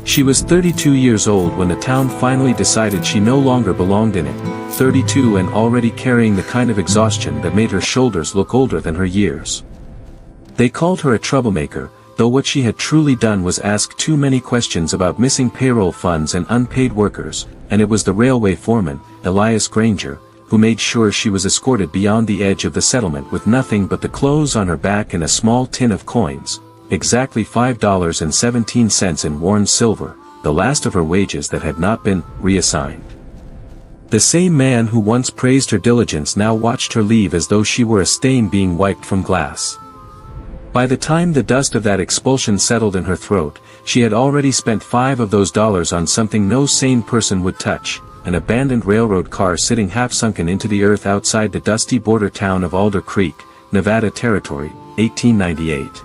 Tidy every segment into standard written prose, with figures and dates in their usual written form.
She was 32 years old when the town finally decided she no longer belonged in it, 32 and already carrying the kind of exhaustion that made her shoulders look older than her years. They called her a troublemaker, though what she had truly done was ask too many questions about missing payroll funds and unpaid workers, and it was the railway foreman, Elias Granger, who made sure she was escorted beyond the edge of the settlement with nothing but the clothes on her back and a small tin of coins, exactly $5.17 in worn silver, the last of her wages that had not been reassigned. The same man who once praised her diligence now watched her leave as though she were a stain being wiped from glass. By the time the dust of that expulsion settled in her throat, she had already spent $5 of those dollars on something no sane person would touch, an abandoned railroad car sitting half-sunken into the earth outside the dusty border town of Alder Creek, Nevada Territory, 1898.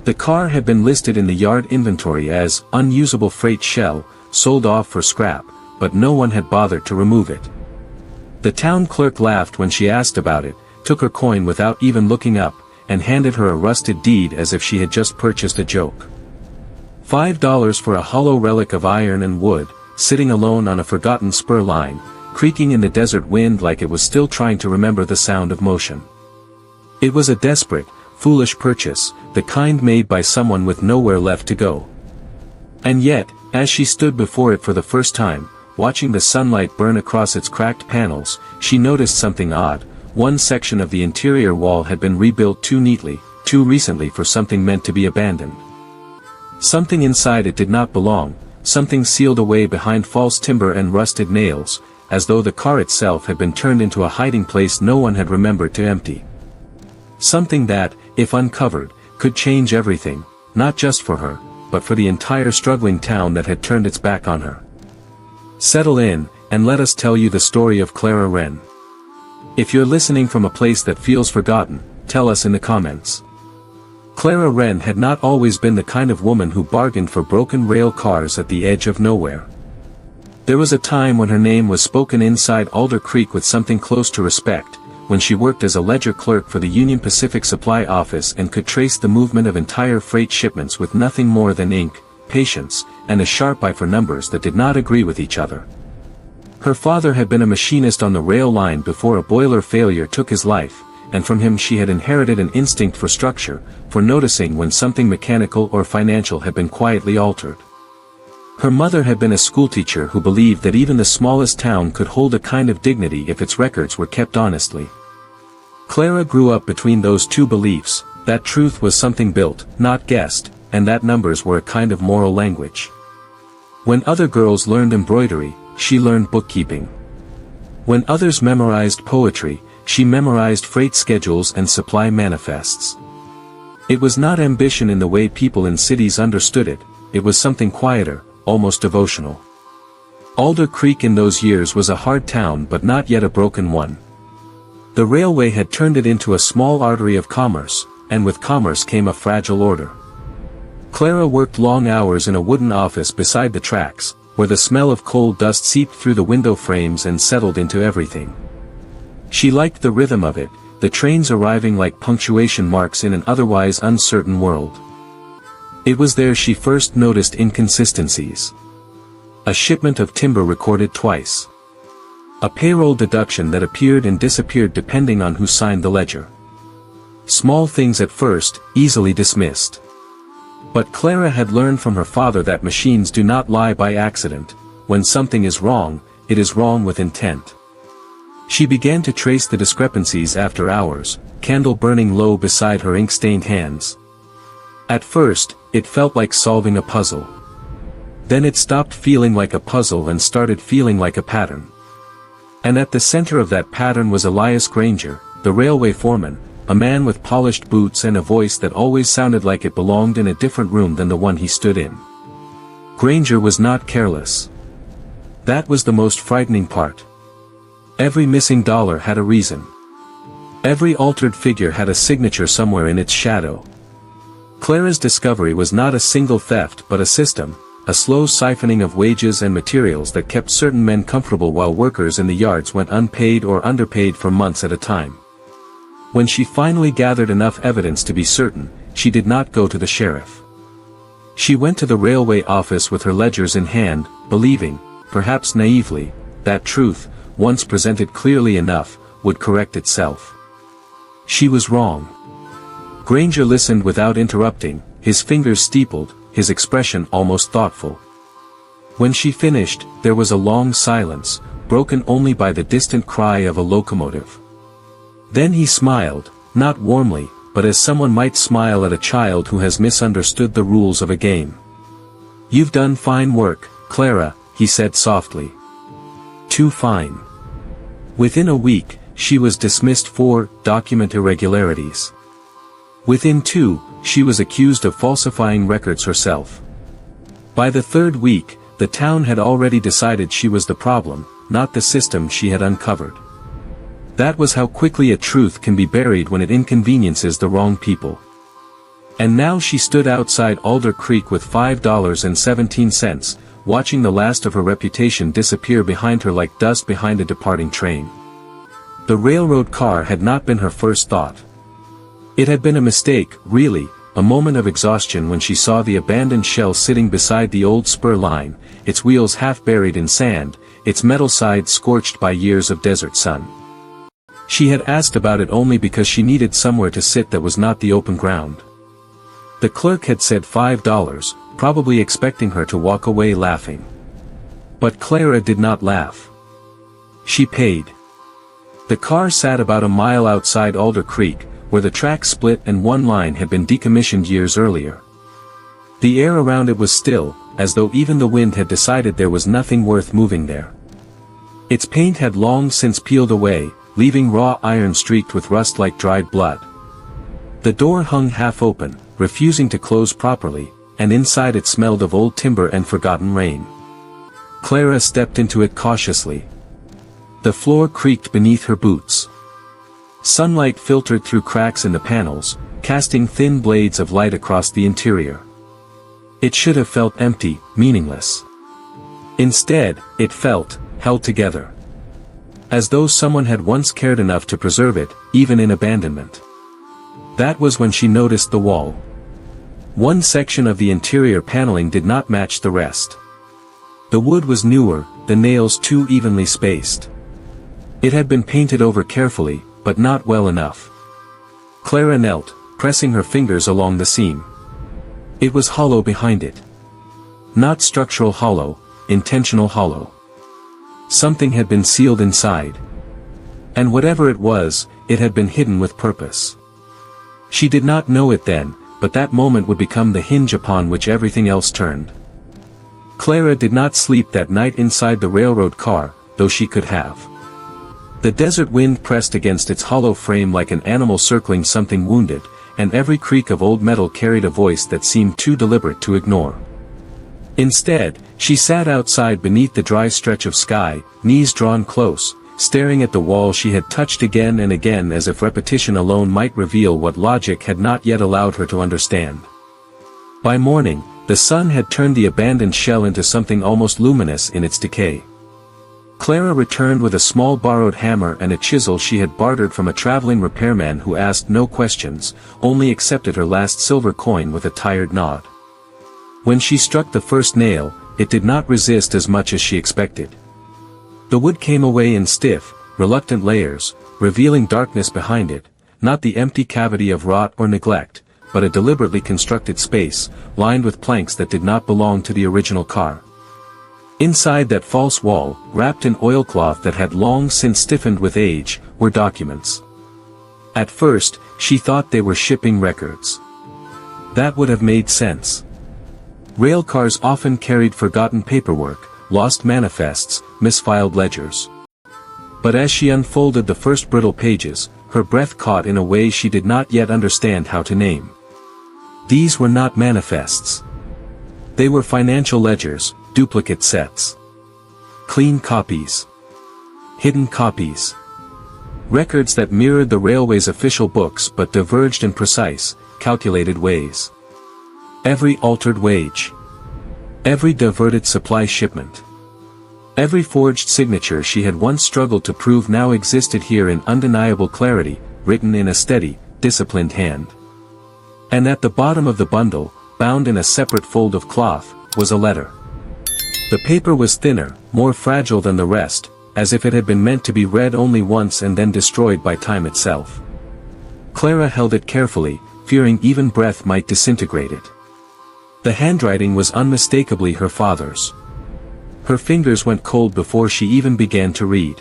The car had been listed in the yard inventory as unusable freight shell, sold off for scrap, but no one had bothered to remove it. The town clerk laughed when she asked about it, took her coin without even looking up, and handed her a rusted deed as if she had just purchased a joke. $5 for a hollow relic of iron and wood, sitting alone on a forgotten spur line, creaking in the desert wind like it was still trying to remember the sound of motion. It was a desperate, foolish purchase, the kind made by someone with nowhere left to go. And yet, as she stood before it for the first time, watching the sunlight burn across its cracked panels, she noticed something odd. One section of the interior wall had been rebuilt too neatly, too recently for something meant to be abandoned. Something inside it did not belong, something sealed away behind false timber and rusted nails, as though the car itself had been turned into a hiding place no one had remembered to empty. Something that, if uncovered, could change everything, not just for her, but for the entire struggling town that had turned its back on her. Settle in, and let us tell you the story of Clara Wren. If you're listening from a place that feels forgotten, tell us in the comments. Clara Wren had not always been the kind of woman who bargained for broken rail cars at the edge of nowhere. There was a time when her name was spoken inside Alder Creek with something close to respect, when she worked as a ledger clerk for the Union Pacific Supply Office and could trace the movement of entire freight shipments with nothing more than ink, patience, and a sharp eye for numbers that did not agree with each other. Her father had been a machinist on the rail line before a boiler failure took his life, and from him she had inherited an instinct for structure, for noticing when something mechanical or financial had been quietly altered. Her mother had been a schoolteacher who believed that even the smallest town could hold a kind of dignity if its records were kept honestly. Clara grew up between those two beliefs, that truth was something built, not guessed, and that numbers were a kind of moral language. When other girls learned embroidery, she learned bookkeeping. When others memorized poetry, she memorized freight schedules and supply manifests. It was not ambition in the way people in cities understood it, it was something quieter, almost devotional. Alder Creek in those years was a hard town but not yet a broken one. The railway had turned it into a small artery of commerce, and with commerce came a fragile order. Clara worked long hours in a wooden office beside the tracks, where the smell of coal dust seeped through the window frames and settled into everything. She liked the rhythm of it, the trains arriving like punctuation marks in an otherwise uncertain world. It was there she first noticed inconsistencies. A shipment of timber recorded twice. A payroll deduction that appeared and disappeared depending on who signed the ledger. Small things at first, easily dismissed. But Clara had learned from her father that machines do not lie by accident. When something is wrong, it is wrong with intent. She began to trace the discrepancies after hours, candle burning low beside her ink-stained hands. At first, it felt like solving a puzzle. Then it stopped feeling like a puzzle and started feeling like a pattern. And at the center of that pattern was Elias Granger, the railway foreman, a man with polished boots and a voice that always sounded like it belonged in a different room than the one he stood in. Granger was not careless. That was the most frightening part. Every missing dollar had a reason. Every altered figure had a signature somewhere in its shadow. Clara's discovery was not a single theft but a system, a slow siphoning of wages and materials that kept certain men comfortable while workers in the yards went unpaid or underpaid for months at a time. When she finally gathered enough evidence to be certain, she did not go to the sheriff. She went to the railway office with her ledgers in hand, believing, perhaps naively, that truth, once presented clearly enough, would correct itself. She was wrong. Granger listened without interrupting, his fingers steepled, his expression almost thoughtful. When she finished, there was a long silence, broken only by the distant cry of a locomotive. Then he smiled, not warmly, but as someone might smile at a child who has misunderstood the rules of a game. "You've done fine work, Clara," he said softly. "Too fine." Within a week, she was dismissed for document irregularities. Within 2, she was accused of falsifying records herself. By the 3rd week, the town had already decided she was the problem, not the system she had uncovered. That was how quickly a truth can be buried when it inconveniences the wrong people. And now she stood outside Alder Creek with $5.17, watching the last of her reputation disappear behind her like dust behind a departing train. The railroad car had not been her first thought. It had been a mistake, really, a moment of exhaustion when she saw the abandoned shell sitting beside the old spur line, its wheels half buried in sand, its metal side scorched by years of desert sun. She had asked about it only because she needed somewhere to sit that was not the open ground. The clerk had said $5, probably expecting her to walk away laughing. But Clara did not laugh. She paid. The car sat about a mile outside Alder Creek, where the track split and one line had been decommissioned years earlier. The air around it was still, as though even the wind had decided there was nothing worth moving there. Its paint had long since peeled away, leaving raw iron streaked with rust like dried blood. The door hung half open, refusing to close properly, and inside it smelled of old timber and forgotten rain. Clara stepped into it cautiously. The floor creaked beneath her boots. Sunlight filtered through cracks in the panels, casting thin blades of light across the interior. It should have felt empty, meaningless. Instead, it felt held together. As though someone had once cared enough to preserve it, even in abandonment. That was when she noticed the wall. One section of the interior paneling did not match the rest. The wood was newer, the nails too evenly spaced. It had been painted over carefully, but not well enough. Clara knelt, pressing her fingers along the seam. It was hollow behind it. Not structural hollow, intentional hollow. Something had been sealed inside. And whatever it was, it had been hidden with purpose. She did not know it then, but that moment would become the hinge upon which everything else turned. Clara did not sleep that night inside the railroad car, though she could have. The desert wind pressed against its hollow frame like an animal circling something wounded, and every creak of old metal carried a voice that seemed too deliberate to ignore. Instead, she sat outside beneath the dry stretch of sky, knees drawn close, staring at the wall she had touched again and again as if repetition alone might reveal what logic had not yet allowed her to understand. By morning, the sun had turned the abandoned shell into something almost luminous in its decay. Clara returned with a small borrowed hammer and a chisel she had bartered from a traveling repairman who asked no questions, only accepted her last silver coin with a tired nod. When she struck the first nail, it did not resist as much as she expected. The wood came away in stiff, reluctant layers, revealing darkness behind it, not the empty cavity of rot or neglect, but a deliberately constructed space, lined with planks that did not belong to the original car. Inside that false wall, wrapped in oilcloth that had long since stiffened with age, were documents. At first, she thought they were shipping records. That would have made sense. Railcars often carried forgotten paperwork, lost manifests, misfiled ledgers. But as she unfolded the first brittle pages, her breath caught in a way she did not yet understand how to name. These were not manifests. They were financial ledgers, duplicate sets. Clean copies. Hidden copies. Records that mirrored the railway's official books but diverged in precise, calculated ways. Every altered wage. Every diverted supply shipment. Every forged signature she had once struggled to prove now existed here in undeniable clarity, written in a steady, disciplined hand. And at the bottom of the bundle, bound in a separate fold of cloth, was a letter. The paper was thinner, more fragile than the rest, as if it had been meant to be read only once and then destroyed by time itself. Clara held it carefully, fearing even breath might disintegrate it. The handwriting was unmistakably her father's. Her fingers went cold before she even began to read.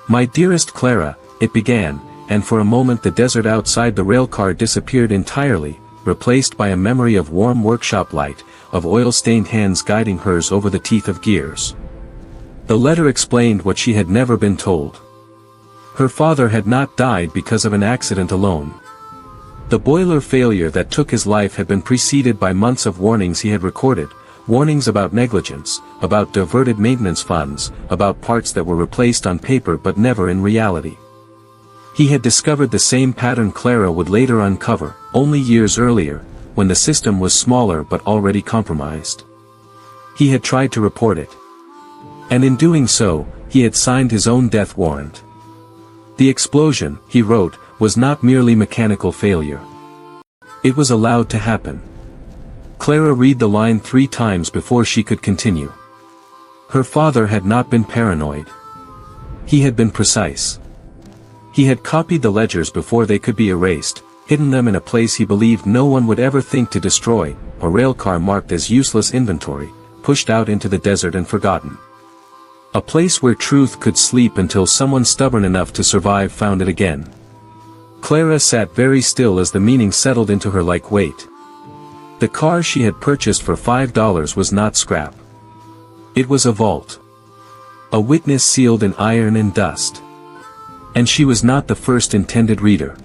"My dearest Clara," it began, and for a moment the desert outside the railcar disappeared entirely, replaced by a memory of warm workshop light, of oil-stained hands guiding hers over the teeth of gears. The letter explained what she had never been told. Her father had not died because of an accident alone. The boiler failure that took his life had been preceded by months of warnings he had recorded, warnings about negligence, about diverted maintenance funds, about parts that were replaced on paper but never in reality. He had discovered the same pattern Clara would later uncover, only years earlier, when the system was smaller but already compromised. He had tried to report it. And in doing so, he had signed his own death warrant. The explosion, he wrote, was not merely mechanical failure. It was allowed to happen. Clara read the line 3 times before she could continue. Her father had not been paranoid. He had been precise. He had copied the ledgers before they could be erased, hidden them in a place he believed no one would ever think to destroy, a railcar marked as useless inventory, pushed out into the desert and forgotten. A place where truth could sleep until someone stubborn enough to survive found it again. Clara sat very still as the meaning settled into her like weight. The car she had purchased for $5 was not scrap. It was a vault. A witness sealed in iron and dust. And she was not the first intended reader.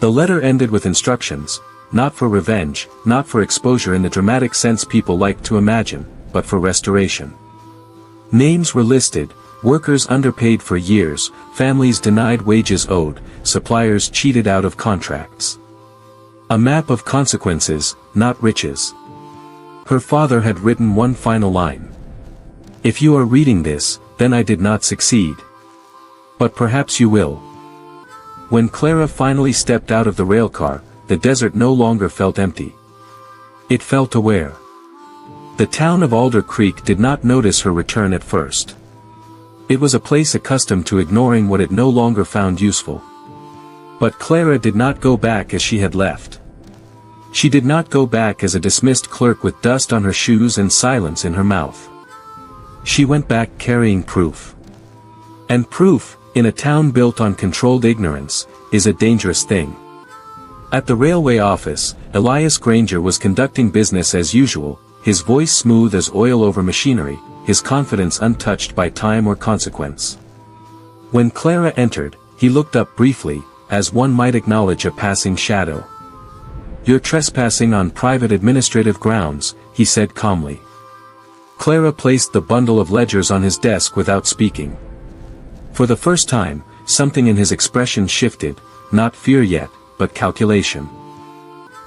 The letter ended with instructions, not for revenge, not for exposure in the dramatic sense people like to imagine, but for restoration. Names were listed, workers underpaid for years, families denied wages owed, suppliers cheated out of contracts. A map of consequences, not riches. Her father had written one final line. "If you are reading this, then I did not succeed. But perhaps you will." When Clara finally stepped out of the railcar, the desert no longer felt empty. It felt aware. The town of Alder Creek did not notice her return at first. It was a place accustomed to ignoring what it no longer found useful. But Clara did not go back as she had left. She did not go back as a dismissed clerk with dust on her shoes and silence in her mouth. She went back carrying proof. And proof, in a town built on controlled ignorance, is a dangerous thing. At the railway office, Elias Granger was conducting business as usual, his voice smooth as oil over machinery, his confidence untouched by time or consequence. When Clara entered, he looked up briefly, as one might acknowledge a passing shadow. "You're trespassing on private administrative grounds," he said calmly. Clara placed the bundle of ledgers on his desk without speaking. For the first time, something in his expression shifted, not fear yet, but calculation.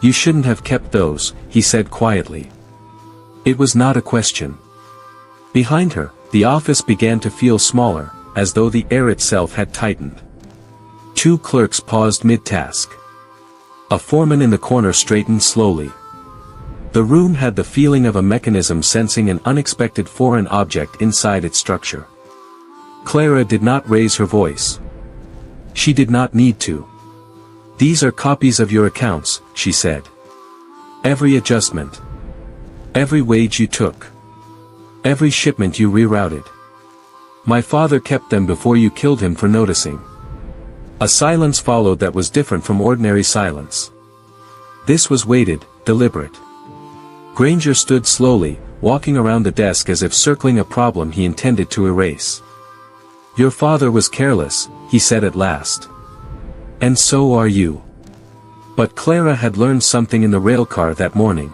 "You shouldn't have kept those," he said quietly. It was not a question. Behind her, the office began to feel smaller, as though the air itself had tightened. 2 clerks paused mid-task. A foreman in the corner straightened slowly. The room had the feeling of a mechanism sensing an unexpected foreign object inside its structure. Clara did not raise her voice. She did not need to. "These are copies of your accounts," she said. "Every adjustment. Every wage you took. Every shipment you rerouted. My father kept them before you killed him for noticing." A silence followed that was different from ordinary silence. This was weighted, deliberate. Granger stood slowly, walking around the desk as if circling a problem he intended to erase. "Your father was careless," he said at last. "And so are you." But Clara had learned something in the railcar that morning.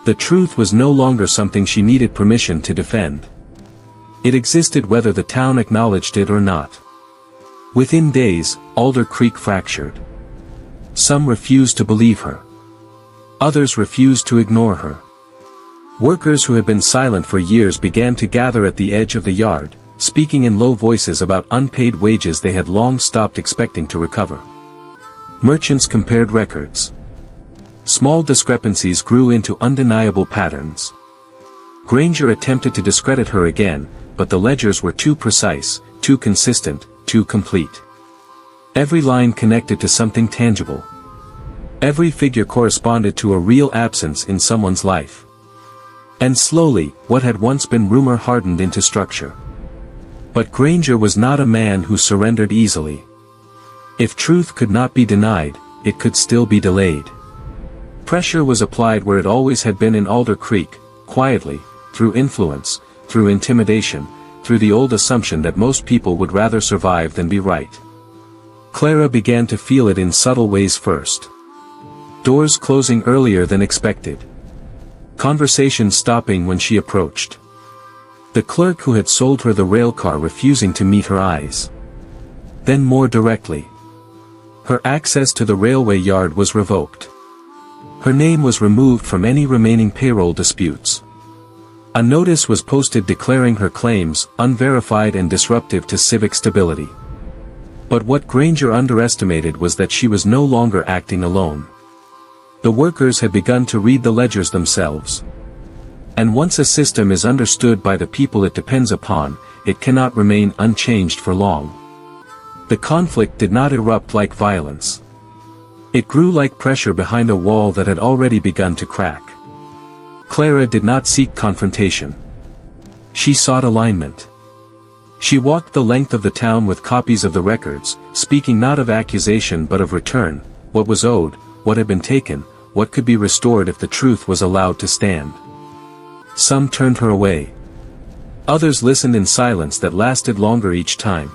The truth was no longer something she needed permission to defend. It existed whether the town acknowledged it or not. Within days, Alder Creek fractured. Some refused to believe her. Others refused to ignore her. Workers who had been silent for years began to gather at the edge of the yard, speaking in low voices about unpaid wages they had long stopped expecting to recover. Merchants compared records. Small discrepancies grew into undeniable patterns. Granger attempted to discredit her again, but the ledgers were too precise, too consistent, too complete. Every line connected to something tangible. Every figure corresponded to a real absence in someone's life. And slowly, what had once been rumor hardened into structure. But Granger was not a man who surrendered easily. If truth could not be denied, it could still be delayed. Pressure was applied where it always had been in Alder Creek, quietly, through influence, through intimidation, through the old assumption that most people would rather survive than be right. Clara began to feel it in subtle ways first. Doors closing earlier than expected. Conversations stopping when she approached. The clerk who had sold her the railcar refusing to meet her eyes. Then more directly. Her access to the railway yard was revoked. Her name was removed from any remaining payroll disputes. A notice was posted declaring her claims unverified and disruptive to civic stability. But what Granger underestimated was that she was no longer acting alone. The workers had begun to read the ledgers themselves. And once a system is understood by the people it depends upon, it cannot remain unchanged for long. The conflict did not erupt like violence. It grew like pressure behind a wall that had already begun to crack. Clara did not seek confrontation. She sought alignment. She walked the length of the town with copies of the records, speaking not of accusation but of return, what was owed, what had been taken, what could be restored if the truth was allowed to stand. Some turned her away. Others listened in silence that lasted longer each time.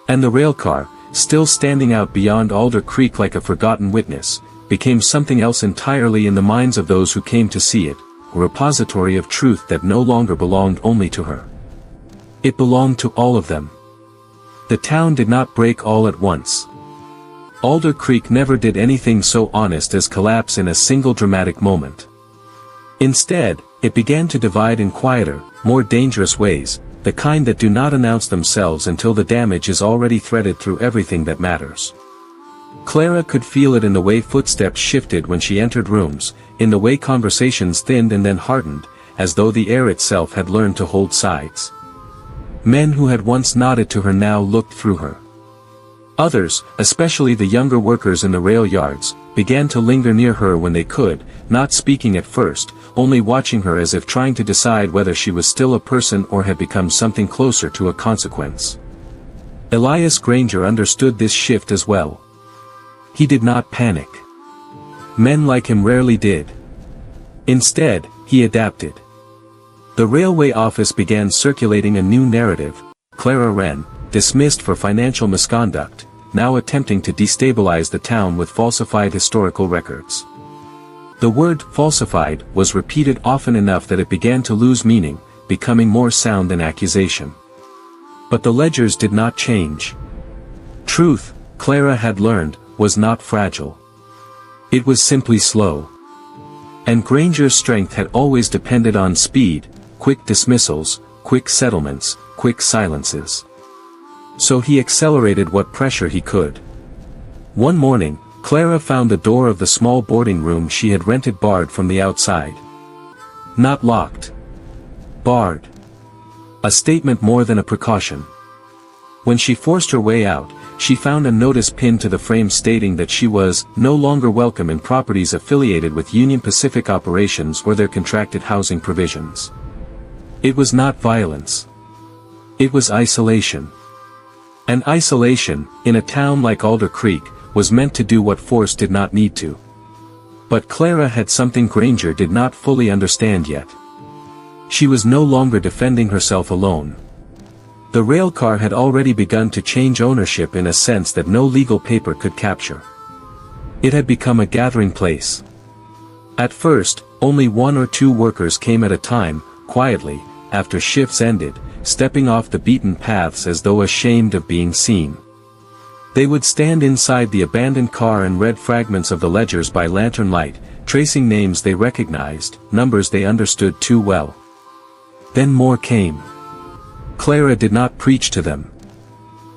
And the railcar, still standing out beyond Alder Creek like a forgotten witness, became something else entirely in the minds of those who came to see it, a repository of truth that no longer belonged only to her. It belonged to all of them. The town did not break all at once. Alder Creek never did anything so honest as collapse in a single dramatic moment. Instead, it began to divide in quieter, more dangerous ways, the kind that do not announce themselves until the damage is already threaded through everything that matters. Clara could feel it in the way footsteps shifted when she entered rooms, in the way conversations thinned and then hardened, as though the air itself had learned to hold sides. Men who had once nodded to her now looked through her. Others, especially the younger workers in the rail yards, began to linger near her when they could, not speaking at first, only watching her as if trying to decide whether she was still a person or had become something closer to a consequence. Elias Granger understood this shift as well. He did not panic. Men like him rarely did. Instead, he adapted. The railway office began circulating a new narrative. Clara Wren, dismissed for financial misconduct, now attempting to destabilize the town with falsified historical records. The word falsified was repeated often enough that it began to lose meaning, becoming more sound than accusation. But the ledgers did not change. Truth, Clara had learned, was not fragile. It was simply slow. And Granger's strength had always depended on speed, quick dismissals, quick settlements, quick silences. So he accelerated what pressure he could. One morning, Clara found the door of the small boarding room she had rented barred from the outside. Not locked. Barred. A statement more than a precaution. When she forced her way out, she found a notice pinned to the frame stating that she was no longer welcome in properties affiliated with Union Pacific operations or their contracted housing provisions. It was not violence. It was isolation. And isolation, in a town like Alder Creek, was meant to do what force did not need to. But Clara had something Granger did not fully understand yet. She was no longer defending herself alone. The railcar had already begun to change ownership in a sense that no legal paper could capture. It had become a gathering place. At first, only one or two workers came at a time, quietly, after shifts ended, stepping off the beaten paths as though ashamed of being seen. They would stand inside the abandoned car and read fragments of the ledgers by lantern light, tracing names they recognized, numbers they understood too well. Then more came. Clara did not preach to them.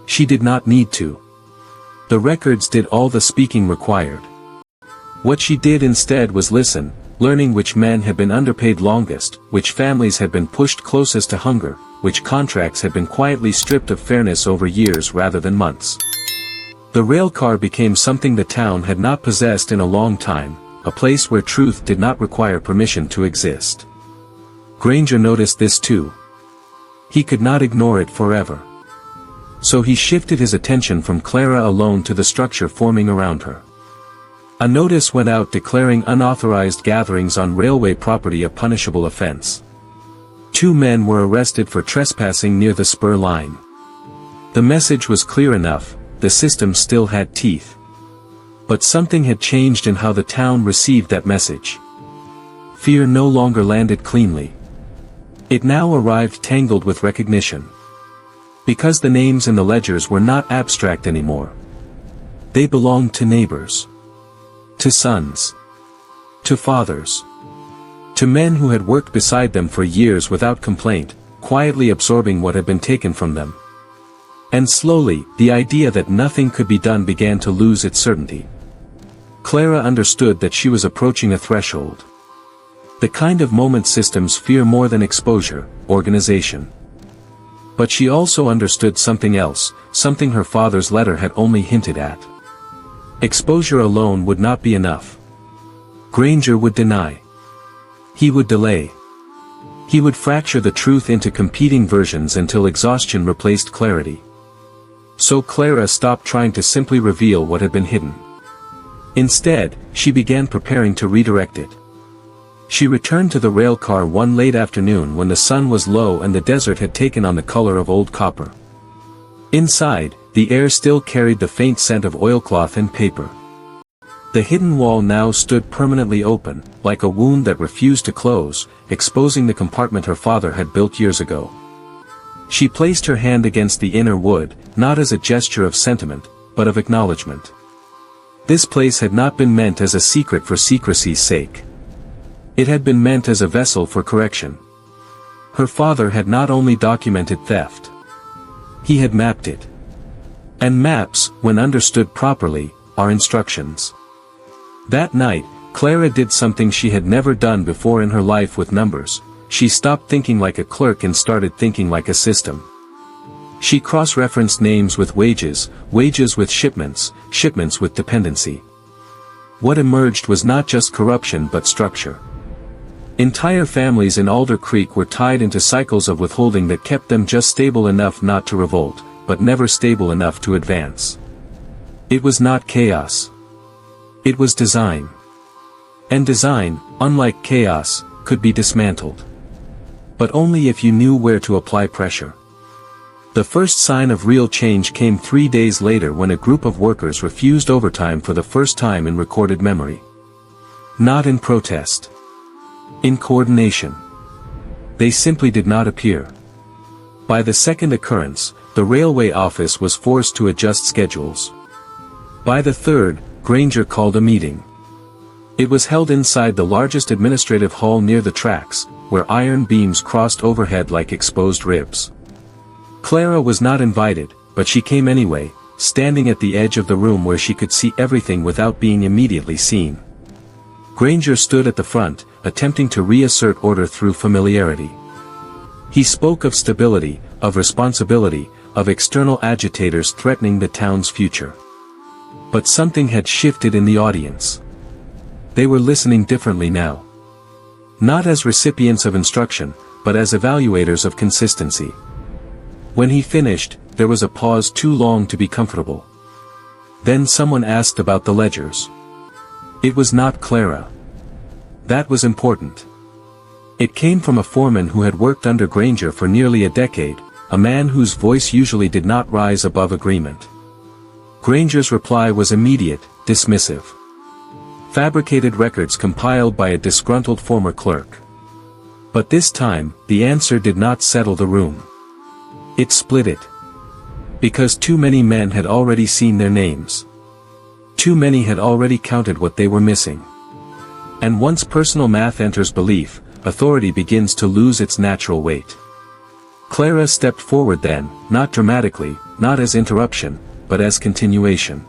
She did not need to. The records did all the speaking required. What she did instead was listen, learning which men had been underpaid longest, which families had been pushed closest to hunger, which contracts had been quietly stripped of fairness over years rather than months. The railcar became something the town had not possessed in a long time, a place where truth did not require permission to exist. Granger noticed this too. He could not ignore it forever. So he shifted his attention from Clara alone to the structure forming around her. A notice went out declaring unauthorized gatherings on railway property a punishable offense. 2 men were arrested for trespassing near the spur line. The message was clear enough, the system still had teeth. But something had changed in how the town received that message. Fear no longer landed cleanly. It now arrived tangled with recognition. Because the names in the ledgers were not abstract anymore. They belonged to neighbors. To sons. To fathers. To men who had worked beside them for years without complaint, quietly absorbing what had been taken from them. And slowly, the idea that nothing could be done began to lose its certainty. Clara understood that she was approaching a threshold. The kind of moment systems fear more than exposure, organization. But she also understood something else, something her father's letter had only hinted at. Exposure alone would not be enough. Granger would deny. He would delay. He would fracture the truth into competing versions until exhaustion replaced clarity. So Clara stopped trying to simply reveal what had been hidden. Instead, she began preparing to redirect it. She returned to the rail car one late afternoon when the sun was low and the desert had taken on the color of old copper. Inside, the air still carried the faint scent of oilcloth and paper. The hidden wall now stood permanently open, like a wound that refused to close, exposing the compartment her father had built years ago. She placed her hand against the inner wood, not as a gesture of sentiment, but of acknowledgement. This place had not been meant as a secret for secrecy's sake. It had been meant as a vessel for correction. Her father had not only documented theft. He had mapped it. And maps, when understood properly, are instructions. That night, Clara did something she had never done before in her life with numbers. She stopped thinking like a clerk and started thinking like a system. She cross-referenced names with wages, wages with shipments, shipments with dependency. What emerged was not just corruption but structure. Entire families in Alder Creek were tied into cycles of withholding that kept them just stable enough not to revolt, but never stable enough to advance. It was not chaos. It was design. And design, unlike chaos, could be dismantled. But only if you knew where to apply pressure. The first sign of real change came 3 days later when a group of workers refused overtime for the first time in recorded memory. Not in protest. In coordination. They simply did not appear. By the second occurrence, the railway office was forced to adjust schedules. By the third, Granger called a meeting. It was held inside the largest administrative hall near the tracks, where iron beams crossed overhead like exposed ribs. Clara was not invited, but she came anyway, standing at the edge of the room where she could see everything without being immediately seen. Granger stood at the front, attempting to reassert order through familiarity. He spoke of stability, of responsibility, of external agitators threatening the town's future. But something had shifted in the audience. They were listening differently now. Not as recipients of instruction, but as evaluators of consistency. When he finished, there was a pause too long to be comfortable. Then someone asked about the ledgers. It was not Clara. That was important. It came from a foreman who had worked under Granger for nearly a decade, a man whose voice usually did not rise above agreement. Granger's reply was immediate, dismissive. Fabricated records compiled by a disgruntled former clerk. But this time, the answer did not settle the room. It split it. Because too many men had already seen their names. Too many had already counted what they were missing. And once personal math enters belief, authority begins to lose its natural weight. Clara stepped forward then, not dramatically, not as interruption, but as continuation.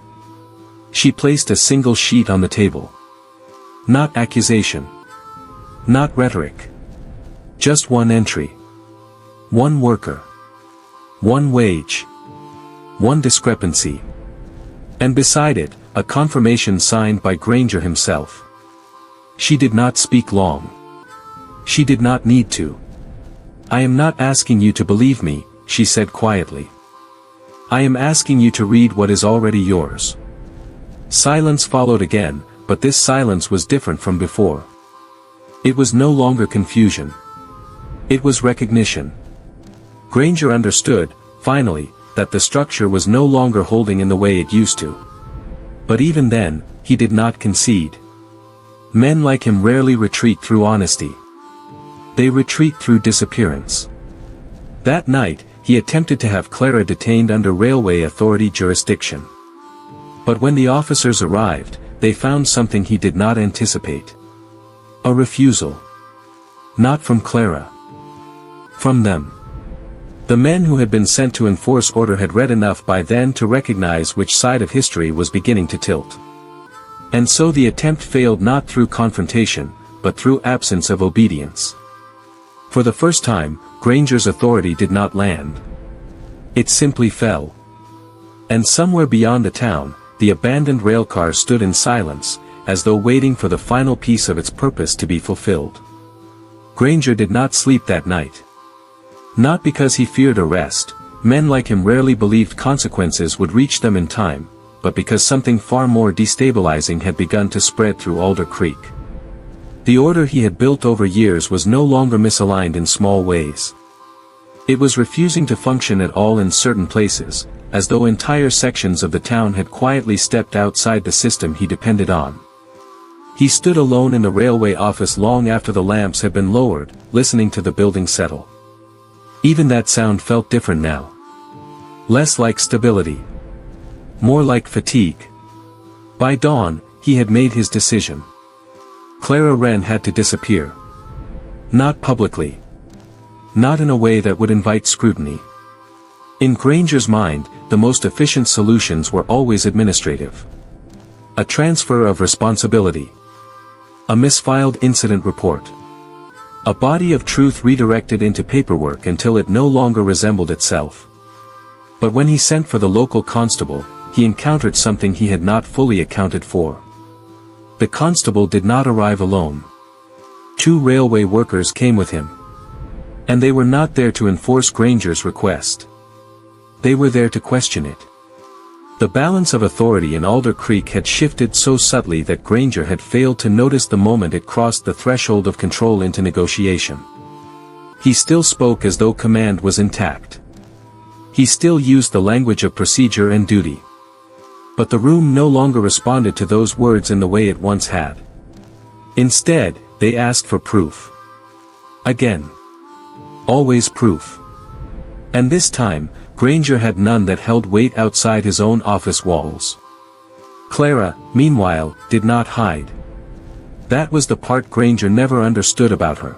She placed a single sheet on the table. Not accusation. Not rhetoric. Just one entry. One worker. One wage. One discrepancy. And beside it, a confirmation signed by Granger himself. She did not speak long. She did not need to. "I am not asking you to believe me," she said quietly. "I am asking you to read what is already yours." Silence followed again, but this silence was different from before. It was no longer confusion. It was recognition. Granger understood, finally, that the structure was no longer holding in the way it used to. But even then, he did not concede. Men like him rarely retreat through honesty. They retreat through disappearance. That night, he attempted to have Clara detained under railway authority jurisdiction. But when the officers arrived, they found something he did not anticipate. A refusal. Not from Clara. From them. The men who had been sent to enforce order had read enough by then to recognize which side of history was beginning to tilt. And so the attempt failed not through confrontation, but through absence of obedience. For the first time, Granger's authority did not land. It simply fell. And somewhere beyond the town, the abandoned railcar stood in silence, as though waiting for the final piece of its purpose to be fulfilled. Granger did not sleep that night. Not because he feared arrest, men like him rarely believed consequences would reach them in time, but because something far more destabilizing had begun to spread through Alder Creek. The order he had built over years was no longer misaligned in small ways. It was refusing to function at all in certain places, as though entire sections of the town had quietly stepped outside the system he depended on. He stood alone in the railway office long after the lamps had been lowered, listening to the building settle. Even that sound felt different now. Less like stability. More like fatigue. By dawn, he had made his decision. Clara Wren had to disappear. Not publicly. Not in a way that would invite scrutiny. In Granger's mind, the most efficient solutions were always administrative. A transfer of responsibility. A misfiled incident report. A body of truth redirected into paperwork until it no longer resembled itself. But when he sent for the local constable, he encountered something he had not fully accounted for. The constable did not arrive alone. 2 railway workers came with him. And they were not there to enforce Granger's request. They were there to question it. The balance of authority in Alder Creek had shifted so subtly that Granger had failed to notice the moment it crossed the threshold of control into negotiation. He still spoke as though command was intact. He still used the language of procedure and duty. But the room no longer responded to those words in the way it once had. Instead, they asked for proof. Again. Always proof. And this time, Granger had none that held weight outside his own office walls. Clara, meanwhile, did not hide. That was the part Granger never understood about her.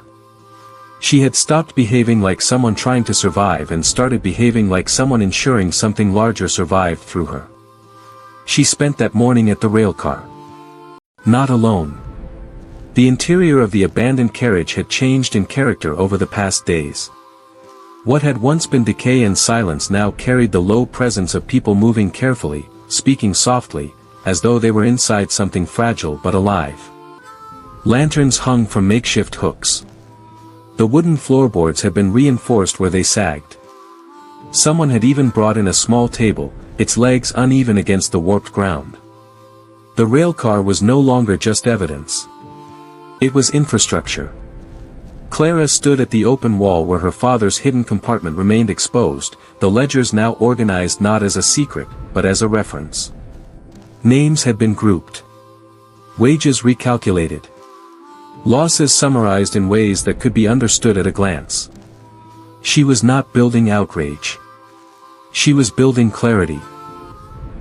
She had stopped behaving like someone trying to survive and started behaving like someone ensuring something larger survived through her. She spent that morning at the railcar. Not alone. The interior of the abandoned carriage had changed in character over the past days. What had once been decay and silence now carried the low presence of people moving carefully, speaking softly, as though they were inside something fragile but alive. Lanterns hung from makeshift hooks. The wooden floorboards had been reinforced where they sagged. Someone had even brought in a small table, its legs uneven against the warped ground. The railcar was no longer just evidence. It was infrastructure. Clara stood at the open wall where her father's hidden compartment remained exposed, the ledgers now organized not as a secret, but as a reference. Names had been grouped. Wages recalculated. Losses summarized in ways that could be understood at a glance. She was not building outrage. She was building clarity.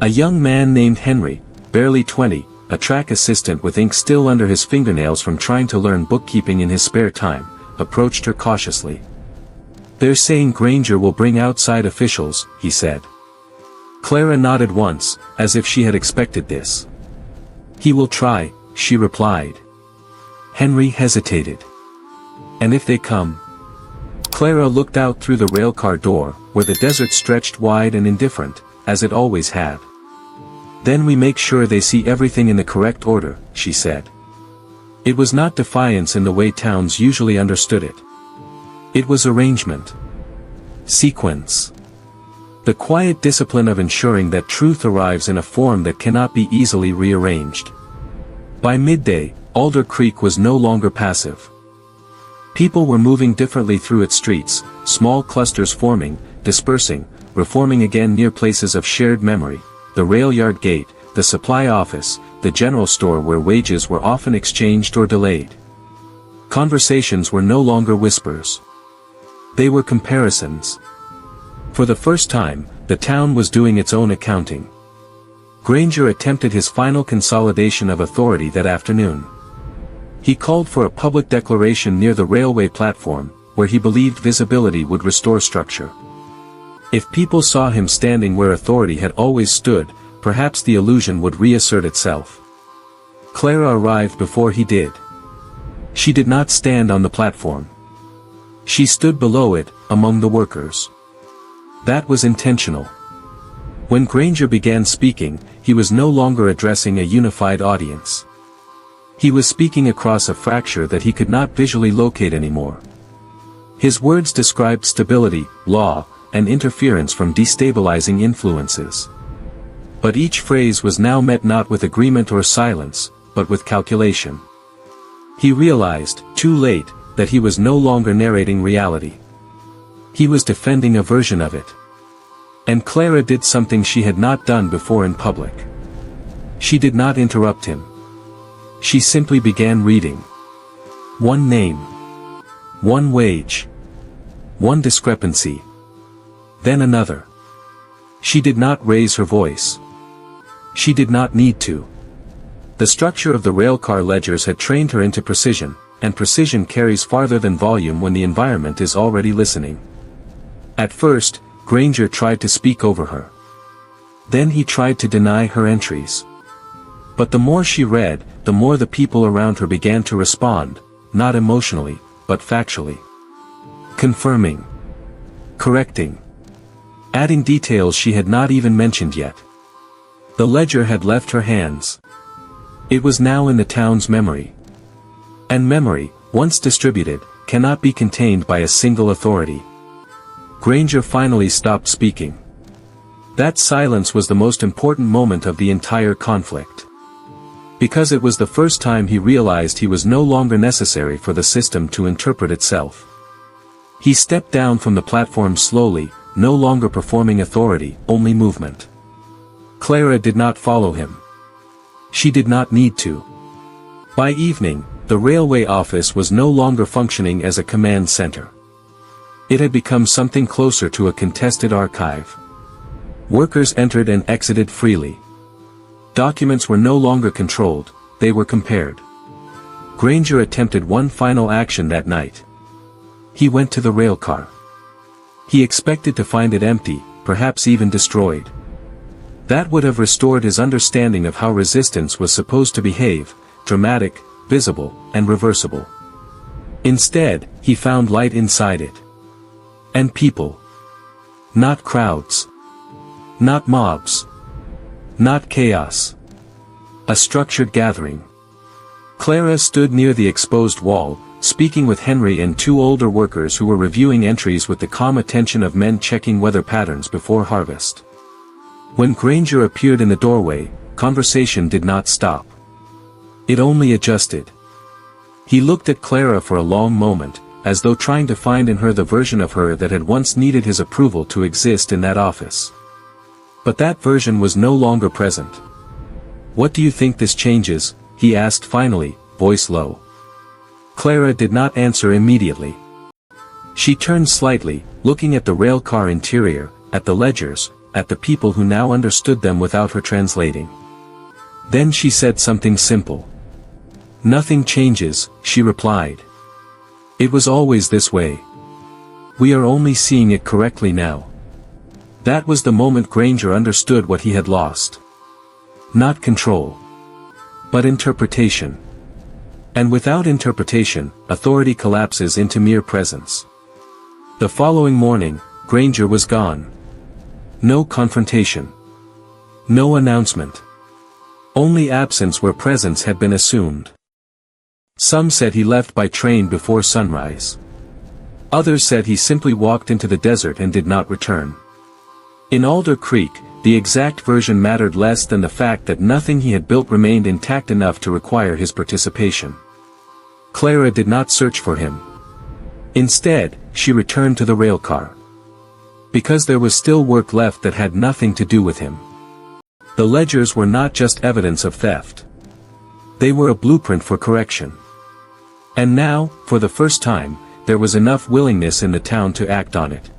A young man named Henry, barely 20, a track assistant with ink still under his fingernails from trying to learn bookkeeping in his spare time, approached her cautiously. "They're saying Granger will bring outside officials," he said. Clara nodded once, as if she had expected this. "He will try," she replied. Henry hesitated. And if they come? Clara looked out through the railcar door, where the desert stretched wide and indifferent, as it always had. Then we make sure they see everything in the correct order, she said. It was not defiance in the way towns usually understood it. It was arrangement. Sequence. The quiet discipline of ensuring that truth arrives in a form that cannot be easily rearranged. By midday, Alder Creek was no longer passive. People were moving differently through its streets, small clusters forming, dispersing, reforming again near places of shared memory, the rail yard gate, the supply office, the general store where wages were often exchanged or delayed. Conversations were no longer whispers. They were comparisons. For the first time, the town was doing its own accounting. Granger attempted his final consolidation of authority that afternoon. He called for a public declaration near the railway platform, where he believed visibility would restore structure. If people saw him standing where authority had always stood, perhaps the illusion would reassert itself. Clara arrived before he did. She did not stand on the platform. She stood below it, among the workers. That was intentional. When Granger began speaking, he was no longer addressing a unified audience. He was speaking across a fracture that he could not visually locate anymore. His words described stability, law, and interference from destabilizing influences. But each phrase was now met not with agreement or silence, but with calculation. He realized, too late, that he was no longer narrating reality. He was defending a version of it. And Clara did something she had not done before in public. She did not interrupt him. She simply began reading. One name. One wage. One discrepancy. Then another. She did not raise her voice. She did not need to. The structure of the railcar ledgers had trained her into precision, and precision carries farther than volume when the environment is already listening. At first, Granger tried to speak over her. Then he tried to deny her entries. But the more she read, the more the people around her began to respond, not emotionally, but factually. Confirming. Correcting. Adding details she had not even mentioned yet. The ledger had left her hands. It was now in the town's memory. And memory, once distributed, cannot be contained by a single authority. Granger finally stopped speaking. That silence was the most important moment of the entire conflict. Because it was the first time he realized he was no longer necessary for the system to interpret itself. He stepped down from the platform slowly, no longer performing authority, only movement. Clara did not follow him. She did not need to. By evening, the railway office was no longer functioning as a command center. It had become something closer to a contested archive. Workers entered and exited freely. Documents were no longer controlled, they were compared. Granger attempted one final action that night. He went to the railcar. He expected to find it empty, perhaps even destroyed. That would have restored his understanding of how resistance was supposed to behave, dramatic, visible, and reversible. Instead, he found light inside it. And people. Not crowds. Not mobs. Not chaos. A structured gathering. Clara stood near the exposed wall, speaking with Henry and two older workers who were reviewing entries with the calm attention of men checking weather patterns before harvest. When Granger appeared in the doorway, conversation did not stop. It only adjusted. He looked at Clara for a long moment, as though trying to find in her the version of her that had once needed his approval to exist in that office. But that version was no longer present. "What do you think this changes?" he asked finally, voice low. Clara did not answer immediately. She turned slightly, looking at the railcar interior, at the ledgers, at the people who now understood them without her translating. Then she said something simple. "Nothing changes," she replied. "It was always this way. We are only seeing it correctly now." That was the moment Granger understood what he had lost. Not control. But interpretation. And without interpretation, authority collapses into mere presence. The following morning, Granger was gone. No confrontation. No announcement. Only absence where presence had been assumed. Some said he left by train before sunrise. Others said he simply walked into the desert and did not return. In Alder Creek, the exact version mattered less than the fact that nothing he had built remained intact enough to require his participation. Clara did not search for him. Instead, she returned to the railcar. Because there was still work left that had nothing to do with him. The ledgers were not just evidence of theft. They were a blueprint for correction. And now, for the first time, there was enough willingness in the town to act on it.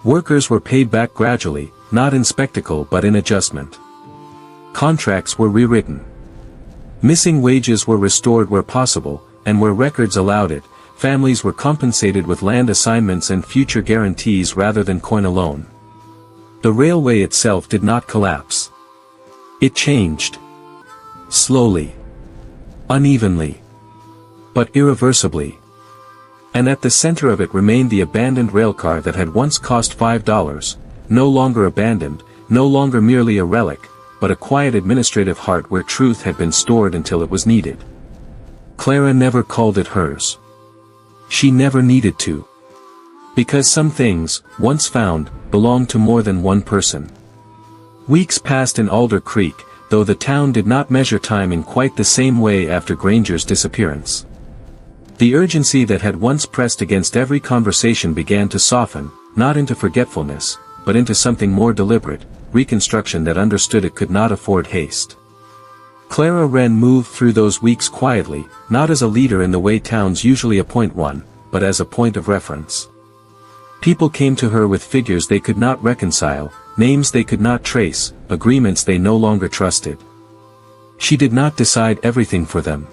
Workers were paid back gradually, not in spectacle but in adjustment. Contracts were rewritten. Missing wages were restored where possible, and where records allowed it, families were compensated with land assignments and future guarantees rather than coin alone. The railway itself did not collapse. It changed. Slowly. Unevenly. But irreversibly. And at the center of it remained the abandoned railcar that had once cost $5, no longer abandoned, no longer merely a relic, but a quiet administrative heart where truth had been stored until it was needed. Clara never called it hers. She never needed to. Because some things, once found, belonged to more than one person. Weeks passed in Alder Creek, though the town did not measure time in quite the same way after Granger's disappearance. The urgency that had once pressed against every conversation began to soften, not into forgetfulness, but into something more deliberate, reconstruction that understood it could not afford haste. Clara Wren moved through those weeks quietly, not as a leader in the way towns usually appoint one, but as a point of reference. People came to her with figures they could not reconcile, names they could not trace, agreements they no longer trusted. She did not decide everything for them.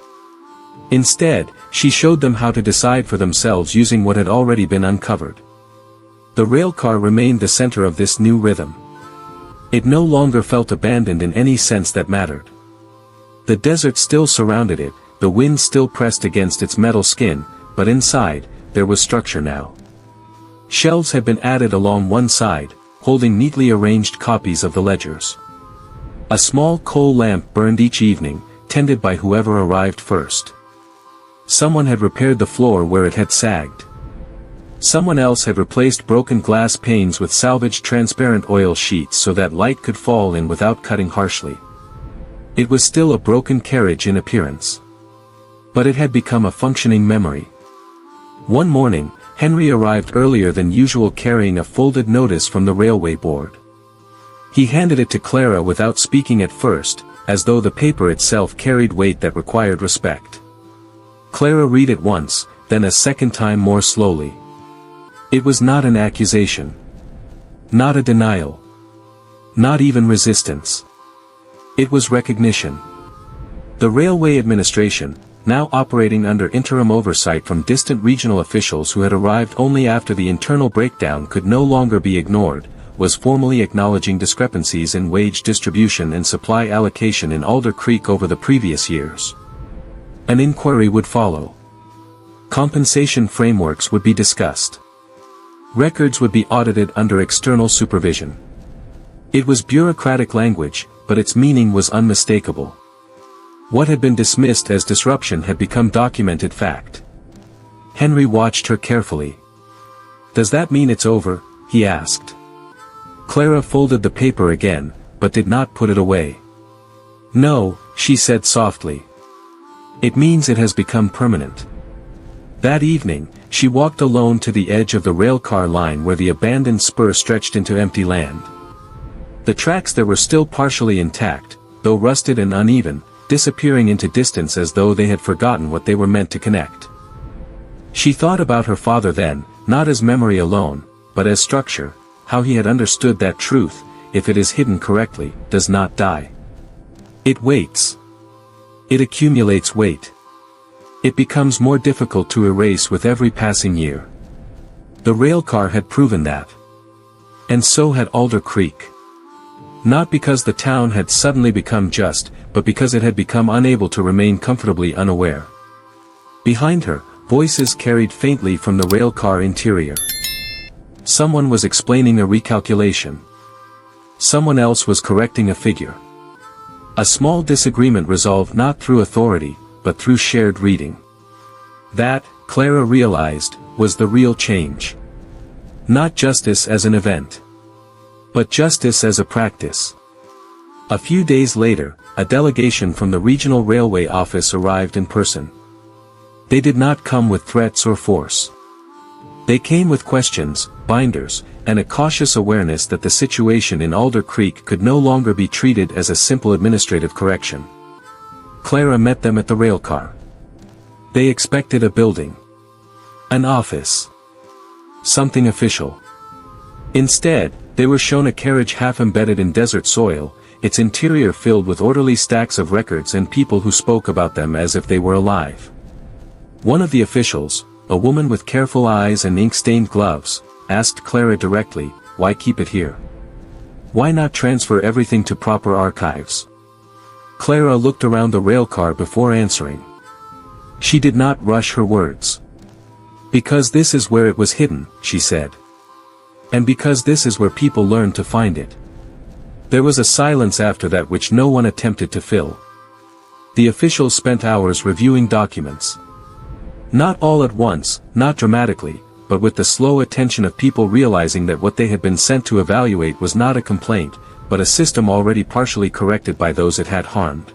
Instead, she showed them how to decide for themselves using what had already been uncovered. The railcar remained the center of this new rhythm. It no longer felt abandoned in any sense that mattered. The desert still surrounded it, the wind still pressed against its metal skin, but inside, there was structure now. Shelves had been added along one side, holding neatly arranged copies of the ledgers. A small coal lamp burned each evening, tended by whoever arrived first. Someone had repaired the floor where it had sagged. Someone else had replaced broken glass panes with salvaged transparent oil sheets so that light could fall in without cutting harshly. It was still a broken carriage in appearance. But it had become a functioning memory. One morning, Henry arrived earlier than usual carrying a folded notice from the railway board. He handed it to Clara without speaking at first, as though the paper itself carried weight that required respect. Clara read it once, then a second time more slowly. It was not an accusation. Not a denial. Not even resistance. It was recognition. The railway administration, now operating under interim oversight from distant regional officials who had arrived only after the internal breakdown could no longer be ignored, was formally acknowledging discrepancies in wage distribution and supply allocation in Alder Creek over the previous years. An inquiry would follow. Compensation frameworks would be discussed. Records would be audited under external supervision. It was bureaucratic language, but its meaning was unmistakable. What had been dismissed as disruption had become documented fact. Henry watched her carefully. "Does that mean it's over?" he asked. Clara folded the paper again, but did not put it away. "No," she said softly. "It means it has become permanent." That evening, she walked alone to the edge of the railcar line where the abandoned spur stretched into empty land. The tracks there were still partially intact, though rusted and uneven, disappearing into distance as though they had forgotten what they were meant to connect. She thought about her father then, not as memory alone, but as structure, how he had understood that truth, if it is hidden correctly, does not die. It waits. It accumulates weight. It becomes more difficult to erase with every passing year. The railcar had proven that. And so had Alder Creek. Not because the town had suddenly become just, but because it had become unable to remain comfortably unaware. Behind her, voices carried faintly from the railcar interior. Someone was explaining a recalculation. Someone else was correcting a figure. A small disagreement resolved not through authority, but through shared reading. That, Clara realized, was the real change. Not justice as an event, but justice as a practice. A few days later, a delegation from the regional railway office arrived in person. They did not come with threats or force. They came with questions, binders, and a cautious awareness that the situation in Alder Creek could no longer be treated as a simple administrative correction. Clara met them at the railcar. They expected a building. An office. Something official. Instead, they were shown a carriage half embedded in desert soil, its interior filled with orderly stacks of records and people who spoke about them as if they were alive. One of the officials, a woman with careful eyes and ink-stained gloves, asked Clara directly, "Why keep it here? Why not transfer everything to proper archives?" Clara looked around the railcar before answering. She did not rush her words. "Because this is where it was hidden," she said. "And because this is where people learn to find it." There was a silence after that which no one attempted to fill. The officials spent hours reviewing documents. Not all at once, not dramatically, but with the slow attention of people realizing that what they had been sent to evaluate was not a complaint, but a system already partially corrected by those it had harmed.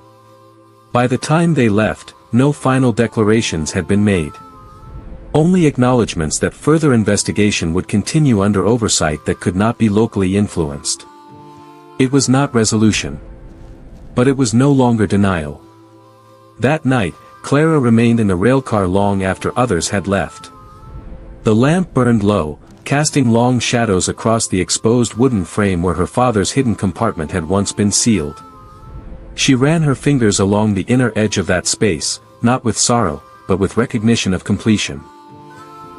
By the time they left, no final declarations had been made. Only acknowledgments that further investigation would continue under oversight that could not be locally influenced. It was not resolution. But it was no longer denial. That night, Clara remained in the railcar long after others had left. The lamp burned low, casting long shadows across the exposed wooden frame where her father's hidden compartment had once been sealed. She ran her fingers along the inner edge of that space, not with sorrow, but with recognition of completion.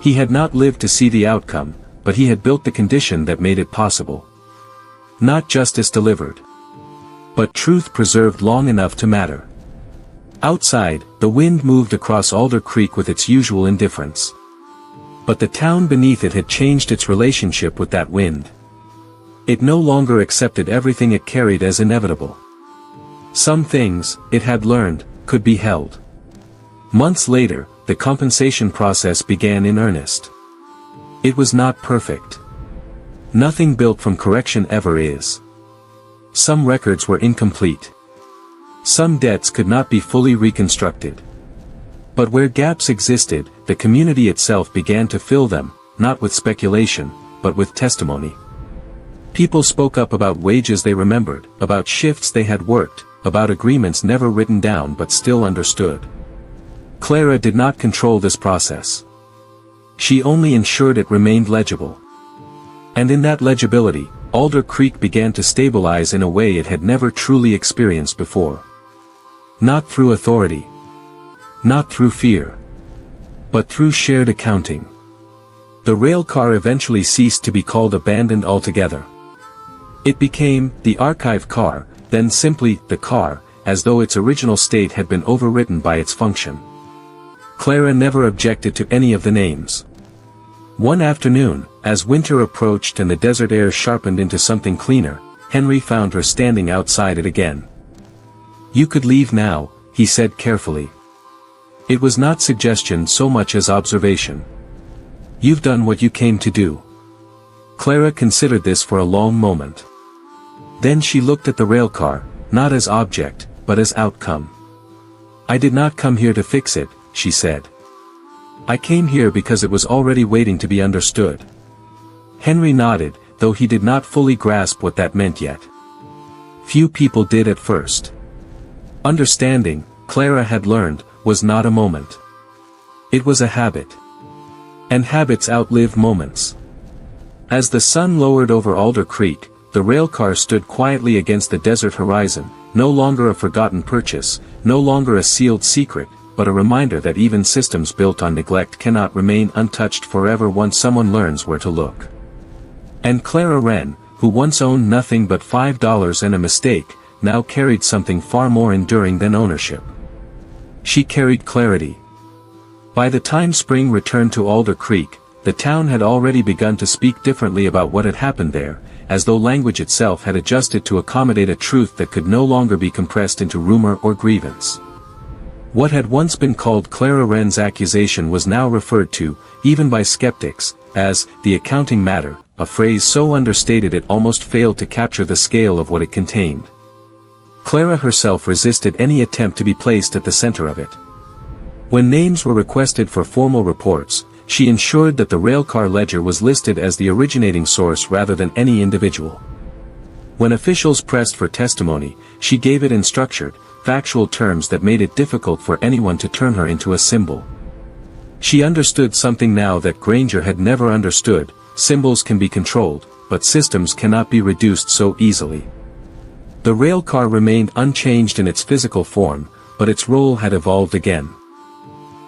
He had not lived to see the outcome, but he had built the condition that made it possible. Not justice delivered, but truth preserved long enough to matter. Outside, the wind moved across Alder Creek with its usual indifference. But the town beneath it had changed its relationship with that wind. It no longer accepted everything it carried as inevitable. Some things, it had learned, could be held. Months later, the compensation process began in earnest. It was not perfect. Nothing built from correction ever is. Some records were incomplete. Some debts could not be fully reconstructed. But where gaps existed, the community itself began to fill them, not with speculation, but with testimony. People spoke up about wages they remembered, about shifts they had worked, about agreements never written down but still understood. Clara did not control this process. She only ensured it remained legible. And in that legibility, Alder Creek began to stabilize in a way it had never truly experienced before. Not through authority. Not through fear. But through shared accounting. The railcar eventually ceased to be called abandoned altogether. It became the archive car, then simply the car, as though its original state had been overwritten by its function. Clara never objected to any of the names. One afternoon, as winter approached and the desert air sharpened into something cleaner, Henry found her standing outside it again. "You could leave now," he said carefully. It was not suggestion so much as observation. "You've done what you came to do." Clara considered this for a long moment. Then she looked at the railcar, not as object, but as outcome. "I did not come here to fix it," she said. "I came here because it was already waiting to be understood." Henry nodded, though he did not fully grasp what that meant yet. Few people did at first. Understanding, Clara had learned, was not a moment. It was a habit. And habits outlive moments. As the sun lowered over Alder Creek, the railcar stood quietly against the desert horizon, no longer a forgotten purchase, no longer a sealed secret, but a reminder that even systems built on neglect cannot remain untouched forever once someone learns where to look. And Clara Wren, who once owned nothing but $5 and a mistake, now carried something far more enduring than ownership. She carried clarity. By the time spring returned to Alder Creek, the town had already begun to speak differently about what had happened there, as though language itself had adjusted to accommodate a truth that could no longer be compressed into rumor or grievance. What had once been called Clara Wren's accusation was now referred to, even by skeptics, as the accounting matter, a phrase so understated it almost failed to capture the scale of what it contained. Clara herself resisted any attempt to be placed at the center of it. When names were requested for formal reports, she ensured that the railcar ledger was listed as the originating source rather than any individual. When officials pressed for testimony, she gave it in structured, factual terms that made it difficult for anyone to turn her into a symbol. She understood something now that Granger had never understood: symbols can be controlled, but systems cannot be reduced so easily. The railcar remained unchanged in its physical form, but its role had evolved again.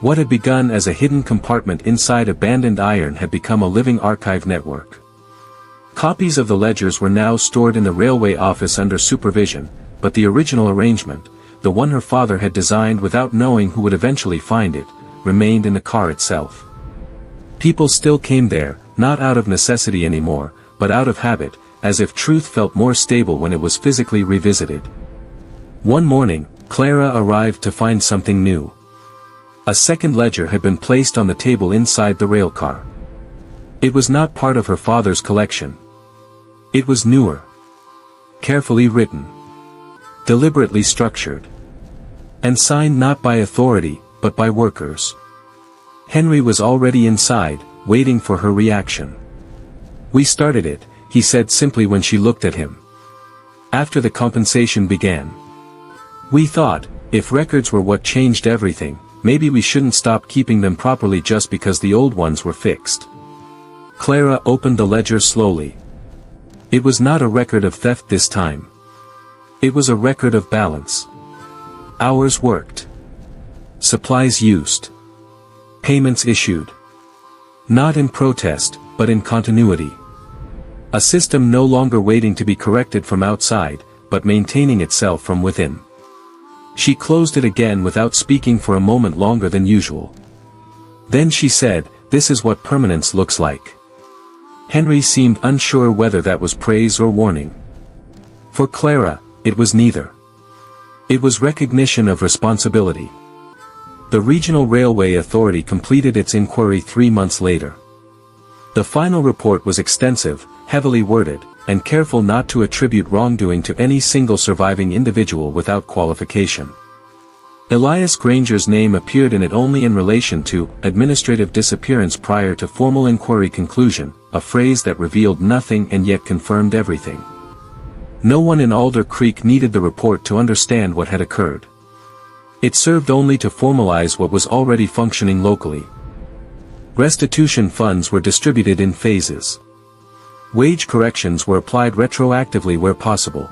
What had begun as a hidden compartment inside abandoned iron had become a living archive network. Copies of the ledgers were now stored in the railway office under supervision, but the original arrangement, the one her father had designed without knowing who would eventually find it, remained in the car itself. People still came there, not out of necessity anymore, but out of habit, as if truth felt more stable when it was physically revisited. One morning, Clara arrived to find something new. A second ledger had been placed on the table inside the railcar. It was not part of her father's collection. It was newer. Carefully written. Deliberately structured. And signed not by authority, but by workers. Henry was already inside, waiting for her reaction. "We started it," he said simply when she looked at him. "After the compensation began. We thought, if records were what changed everything, maybe we shouldn't stop keeping them properly just because the old ones were fixed." Clara opened the ledger slowly. It was not a record of theft this time. It was a record of balance. Hours worked. Supplies used. Payments issued. Not in protest, but in continuity. A system no longer waiting to be corrected from outside, but maintaining itself from within. She closed it again without speaking for a moment longer than usual. Then she said, "This is what permanence looks like." Henry seemed unsure whether that was praise or warning. For Clara, it was neither. It was recognition of responsibility. The Regional Railway Authority completed its inquiry 3 months later. The final report was extensive, heavily worded, and careful not to attribute wrongdoing to any single surviving individual without qualification. Elias Granger's name appeared in it only in relation to administrative disappearance prior to formal inquiry conclusion, a phrase that revealed nothing and yet confirmed everything. No one in Alder Creek needed the report to understand what had occurred. It served only to formalize what was already functioning locally. Restitution funds were distributed in phases. Wage corrections were applied retroactively where possible.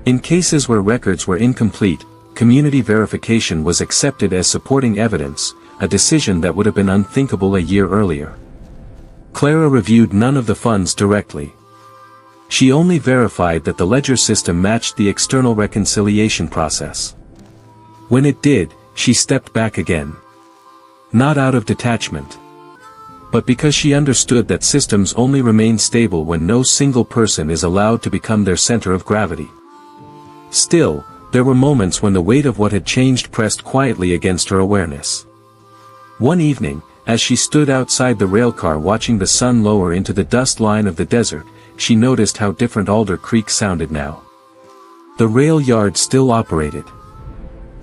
In cases where records were incomplete, community verification was accepted as supporting evidence, a decision that would have been unthinkable a year earlier. Clara reviewed none of the funds directly. She only verified that the ledger system matched the external reconciliation process. When it did, she stepped back again. Not out of detachment, but because she understood that systems only remain stable when no single person is allowed to become their center of gravity. Still, there were moments when the weight of what had changed pressed quietly against her awareness. One evening, as she stood outside the railcar watching the sun lower into the dust line of the desert, she noticed how different Alder Creek sounded now. The rail yard still operated.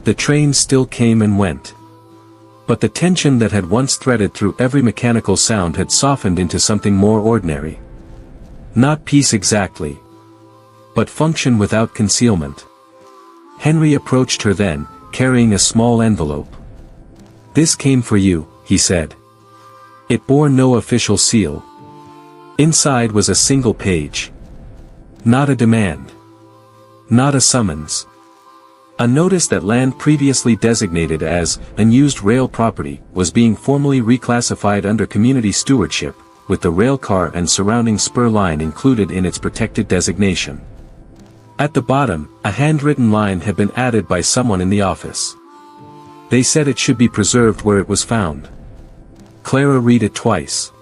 The trains still came and went. But the tension that had once threaded through every mechanical sound had softened into something more ordinary. Not peace exactly, but function without concealment. Henry approached her then, carrying a small envelope. "This came for you," he said. It bore no official seal. Inside was a single page. Not a demand. Not a summons. A notice that land previously designated as unused rail property was being formally reclassified under community stewardship, with the railcar and surrounding spur line included in its protected designation. At the bottom, a handwritten line had been added by someone in the office. They said it should be preserved where it was found. Clara read it twice.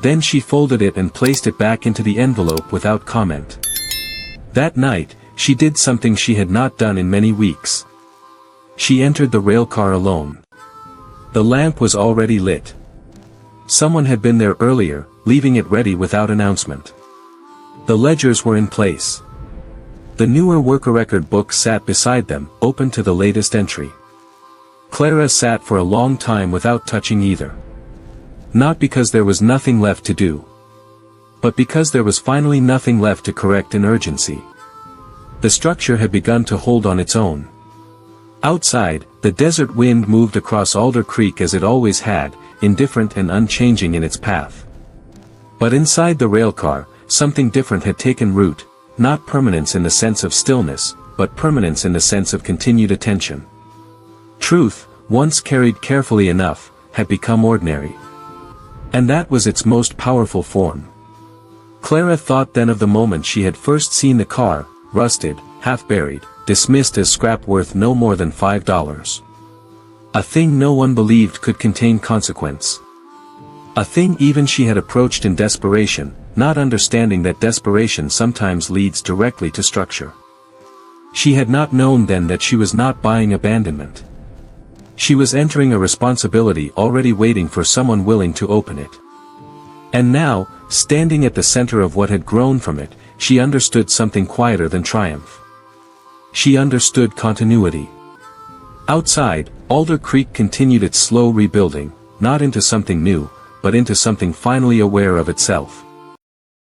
Then she folded it and placed it back into the envelope without comment. That night, she did something she had not done in many weeks. She entered the railcar alone. The lamp was already lit. Someone had been there earlier, leaving it ready without announcement. The ledgers were in place. The newer worker record book sat beside them, open to the latest entry. Clara sat for a long time without touching either. Not because there was nothing left to do, but because there was finally nothing left to correct in urgency. The structure had begun to hold on its own. Outside, the desert wind moved across Alder Creek as it always had, indifferent and unchanging in its path. But inside the railcar, something different had taken root, not permanence in the sense of stillness, but permanence in the sense of continued attention. Truth, once carried carefully enough, had become ordinary. And that was its most powerful form. Clara thought then of the moment she had first seen the car, rusted, half-buried, dismissed as scrap worth no more than $5. A thing no one believed could contain consequence. A thing even she had approached in desperation, not understanding that desperation sometimes leads directly to structure. She had not known then that she was not buying abandonment. She was entering a responsibility already waiting for someone willing to open it. And now, standing at the center of what had grown from it, she understood something quieter than triumph. She understood continuity. Outside, Alder Creek continued its slow rebuilding, not into something new, but into something finally aware of itself.